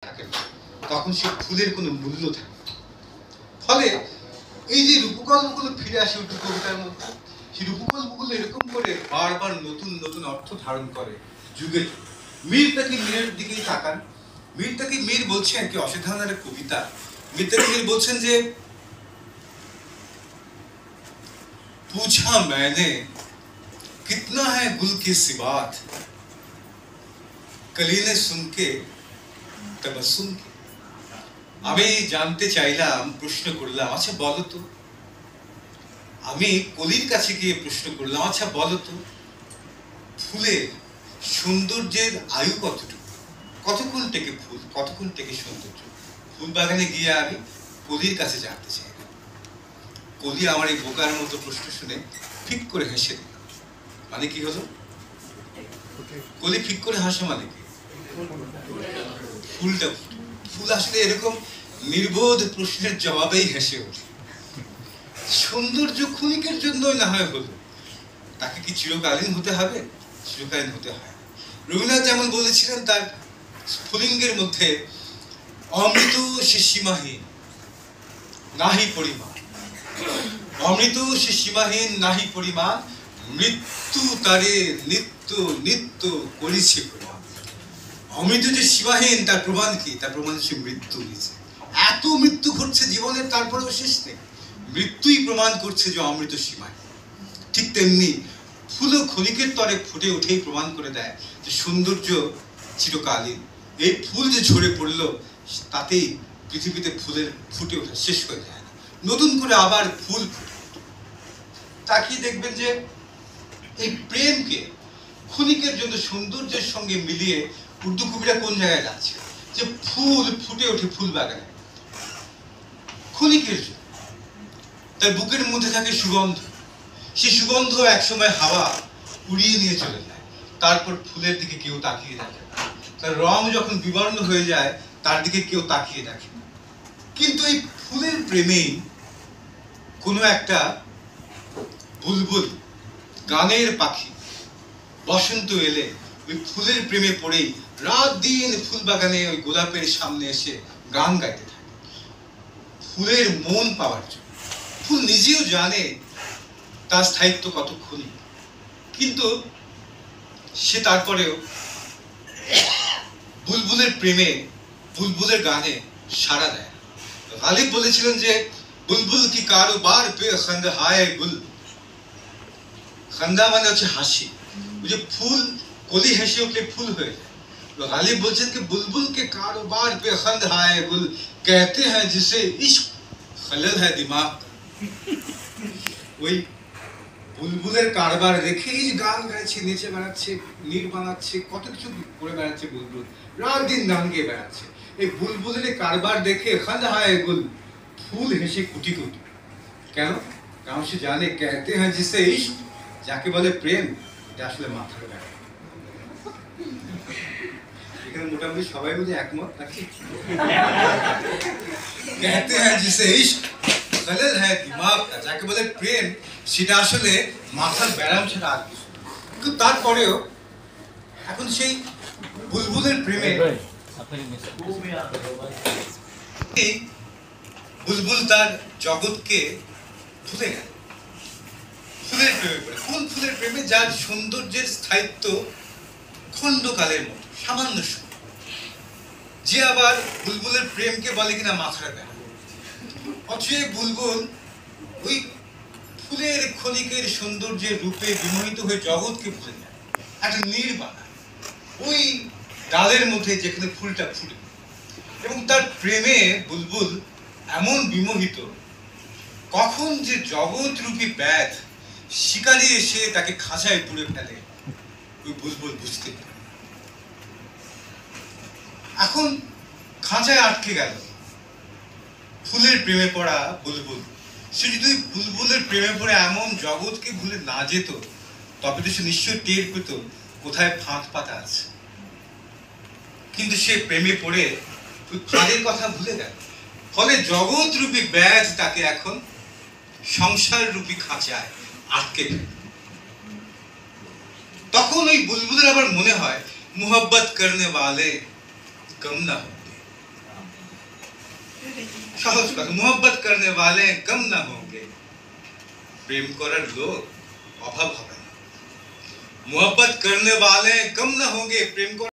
থাকে না, তখন সে ফুলের কোনো মূল্য থাকে। ফলে এই যে রূপকল্পগুলো ফিরে আসে উর্দু কবিতার মধ্যে, সেই রূপকল্পগুলো এরকম করে বারবার নতুন নতুন অর্থ ধারণ করে যুগে যুগে। মীর তাকির মীরের দিকেই তাকান। মীর তাকির মীর বলছেন কি অসাধারণ একটা কবিতা। মীর তাকির মীর বলছেন যে पूछा मैंने कितना है गुल की सिबात, कली ने सुन के तबस्सुम की। আমি জানতে চাইলাম, প্রশ্ন করলাম, আচ্ছা বলো তো, আমি কলির কাছে গিয়ে প্রশ্ন করলাম, আচ্ছা বলো তো ফুলের সৌন্দর্যের আয়ু কতটুকু, কতক্ষণ থেকে ফুল, কতক্ষণ থেকে সৌন্দর্য। ফুল বাগানে গিয়ে আমি কলির কাছে জানতে চাইলাম। কলি আমার এই বোকার মতো প্রশ্ন শুনে ফিক করে হেসে দিল। মানে কি হলো? কলি ফিক করে হাসে মানে কি? ফুলটা ফুল আসলে এরকম নির্বোধ প্রশ্নের জবাবেই হেসে ওঠে। সৌন্দর্য ক্ষণিকের জন্যই না হয় হলো, তাকে কি চিরকালীন হতে হবে? চিরকালীন হতে হয়। রবীন্দ্রনাথ যেমন বলেছিলেন তার স্ফুলিঙ্গের মধ্যে, অমৃত সে সীমাহীন নাহি পরিমাণ, অমৃত সে সীমাহীন নাহি পরিমাণ, মৃত্যু তারে নিত্য নিত্য করিছে প্রমাণ। অমৃত যে সীমাহীন তার প্রমাণ কি? তার প্রমাণ সে মৃত্যু নিয়েছে। এত মৃত্যু ঘটছে জীবনের, তারপরেও শেষ নেই। মৃত্যুই প্রমাণ করছে যে অমৃত সীমাহীন। ঠিক তেমনি ফুলও ক্ষণিকের তরে ফুটে উঠেই প্রমাণ করে দেয় যে সৌন্দর্য চিরকালীন। এই ফুল যে ঝরে পড়লো, তাতেই পৃথিবীতে ফুলের ফুটে ওঠা শেষ হয়ে যায় না, নতুন করে আবার ফুল ফুটে। তাকিয়ে দেখবেন যে এই প্রেমকে ক্ষণিকের জন্য সৌন্দর্যের সঙ্গে মিলিয়ে উর্দু কবিরা কোন জায়গায় যাচ্ছে, যে ফুল ফুটে ওঠে ফুল বাগানে ক্ষণিকের জন্য, তার বুকের মধ্যে থাকে সুগন্ধ, সেই সুগন্ধ একসময় হাওয়া উড়িয়ে নিয়ে চলে যায়, তারপর ফুলের দিকে কেউ তাকিয়ে দেখে না, তার রং যখন বিবর্ণ হয়ে যায় তার দিকে কেউ তাকিয়ে দেখে না। কিন্তু এই ফুলের প্রেমেই কোনো একটা বুলবুল, গানের পাখি, বসন্ত এলে ওই ফুলের প্রেমে পড়েই রাত দিন ফুল বাগানে ওই গোলাপের সামনে এসে গান গাইতে থাকে ফুলের মন পাওয়ার জন্য। ফুল নিজেও জানে তার স্থায়িত্ব কতক্ষণই, কিন্তু সে তারপরেও বুলবুলের প্রেমে, বুলবুলের গানে সাড়া দেয়। গালিব বলেছিলেন যে বুলবুল কি কারোবার পে খন্দ হায় গুল, খন্দা মানে হচ্ছে হাসি। ওই যে ফুল, কলি হেসে উঠলে ফুল হয়ে যায়। গালিব বলছেন कि बुलबुल के कारोबार पे खंद हाय गुल, कहते हैं जिसे इश्क खलल है दिमाग। ওই বুলবুলের কারবার রেখেই গান গাইছে, নেচে বেড়াচ্ছে, নীর বানাচ্ছে, কত কিছু করে বেড়াচ্ছে বুলবুল, রাত দিন গান গেয়ে বেড়াচ্ছে। এই বুলবুলের কারবার দেখে খন্দ হায় গুল, ফুল হেসে কুটি কুটি। কেন? কারণ সে জানে कहते हैं जिसे इश्क, যাকে বলে প্রেম, এটা আসলে মাথার ব্যাপার। এখানে মোটামুটি সবাই বলে একমত নাকি? कहते हैं जिसे इश्क खलल है दिमाग का, যাকে বলে প্রেম সেটা আসলে মাথার ব্যায়াম ছাড়া আর কিছু। কিন্তু তারপরেও এখন সেই বুলবুলের প্রেমে বুলবুল তার জগৎকে ভুলে গেল, ফুলের প্রেমে পড়ে। কোন ফুলের প্রেমে? যার সৌন্দর্যের স্থায়িত্ব খণ্ডকালের মতো, সামান্য সময়। যে আবার বুলবুলের প্রেমকে বলে কিনা মাথার ব্যায়াম। অথচ বুলবুল ওই ফুলের ক্ষণিকের সৌন্দর্যের রূপে বিমোহিত হয়ে জগৎকে ভুলে যায়, একটা নীড় বানায় ওই ডালের মধ্যে যেখানে ফুলটা ফুটে। এবং তার প্রেমে বুলবুল এমন বিমোহিত, কখন যে জগৎ রূপী ব্যাধ শিকারী এসে তাকে খাঁচায় পুড়ে ফেলে ওই বুলবুল বুঝতে পারে। এখন খাঁচায় আটকে গেল ফুলের প্রেমে পড়া বুলবুল। সে যদি বুলবুলের প্রেমে পড়ে এমন জগৎকে ভুলে না যেত, তবে তো সে নিশ্চয়ই টের পেত কোথায় ফাঁদ পাতা আছে। কিন্তু সে প্রেমে পড়ে ওই ফাঁদের কথা ভুলে গেল। ফলে জগৎ রূপী ব্যাধ তাকে এখন সংসার রূপী খাঁচায় আটকে গেল। তখন ওই বুলবুলের আবার মনে হয়, মোহব্বত করনে ওয়ালে কম না হোতে, সহজ কথা, মোহব্বত করনে वाले कम ना होंगे, প্রেম করার লোক অভাব হবে না। মোহব্বত করনে वाले कम ना होंगे, প্রেম